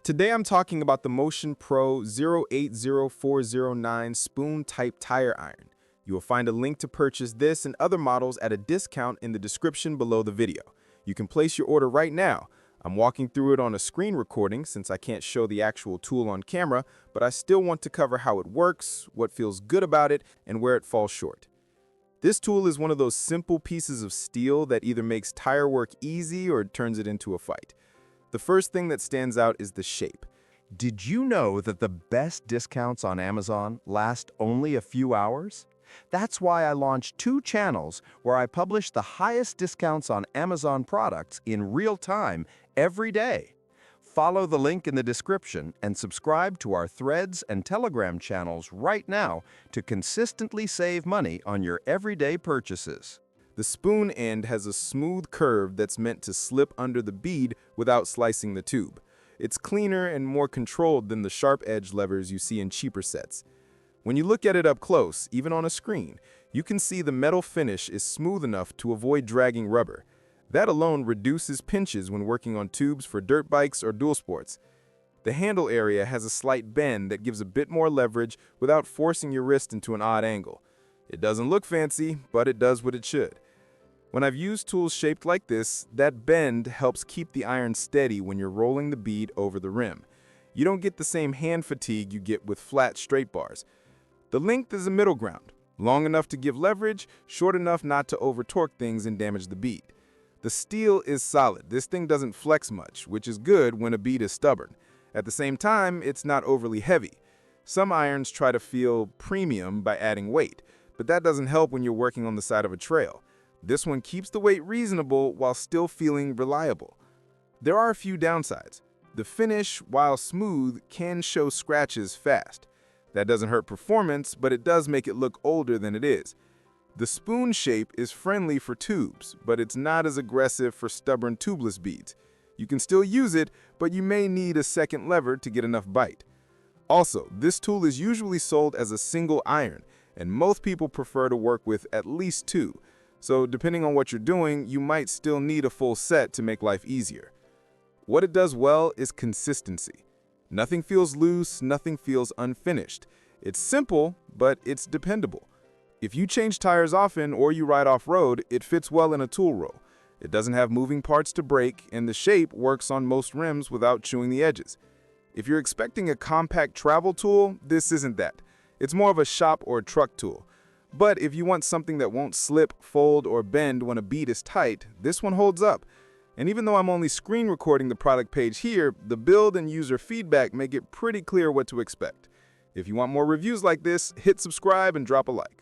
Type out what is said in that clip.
Today I'm talking about the Motion Pro 080409 spoon-type tire iron. You will find a link to purchase this and other models at a discount in the description below the video. You can place your order right now. I'm walking through it on a screen recording since I can't show the actual tool on camera, but I still want to cover how it works, what feels good about it, and where it falls short. This tool is one of those simple pieces of steel that either makes tire work easy or turns it into a fight. The first thing that stands out is the shape. Did you know that the best discounts on Amazon last only a few hours? That's why I launched 2 channels where I publish the highest discounts on Amazon products in real time every day. Follow the link in the description and subscribe to our Threads and Telegram channels right now to consistently save money on your everyday purchases. The spoon end has a smooth curve that's meant to slip under the bead without slicing the tube. It's cleaner and more controlled than the sharp edge levers you see in cheaper sets. When you look at it up close, even on a screen, you can see the metal finish is smooth enough to avoid dragging rubber. That alone reduces pinches when working on tubes for dirt bikes or dual sports. The handle area has a slight bend that gives a bit more leverage without forcing your wrist into an odd angle. It doesn't look fancy, but it does what it should. When I've used tools shaped like this, that bend helps keep the iron steady when you're rolling the bead over the rim. You don't get the same hand fatigue you get with flat, straight bars. The length is a middle ground, long enough to give leverage, short enough not to over-torque things and damage the bead. The steel is solid. This thing doesn't flex much, which is good when a bead is stubborn. At the same time, it's not overly heavy. Some irons try to feel premium by adding weight, but that doesn't help when you're working on the side of a trail. This one keeps the weight reasonable while still feeling reliable. There are a few downsides. The finish, while smooth, can show scratches fast. That doesn't hurt performance, but it does make it look older than it is. The spoon shape is friendly for tubes, but it's not as aggressive for stubborn tubeless beads. You can still use it, but you may need a second lever to get enough bite. Also, this tool is usually sold as a single iron, and most people prefer to work with at least 2. So depending on what you're doing, you might still need a full set to make life easier. What it does well is consistency. Nothing feels loose, nothing feels unfinished. It's simple, but it's dependable. If you change tires often or you ride off-road, it fits well in a tool row. It doesn't have moving parts to break, and the shape works on most rims without chewing the edges. If you're expecting a compact travel tool, this isn't that. It's more of a shop or truck tool. But if you want something that won't slip, fold, or bend when a bead is tight, this one holds up. And even though I'm only screen recording the product page here, the build and user feedback make it pretty clear what to expect. If you want more reviews like this, hit subscribe and drop a like.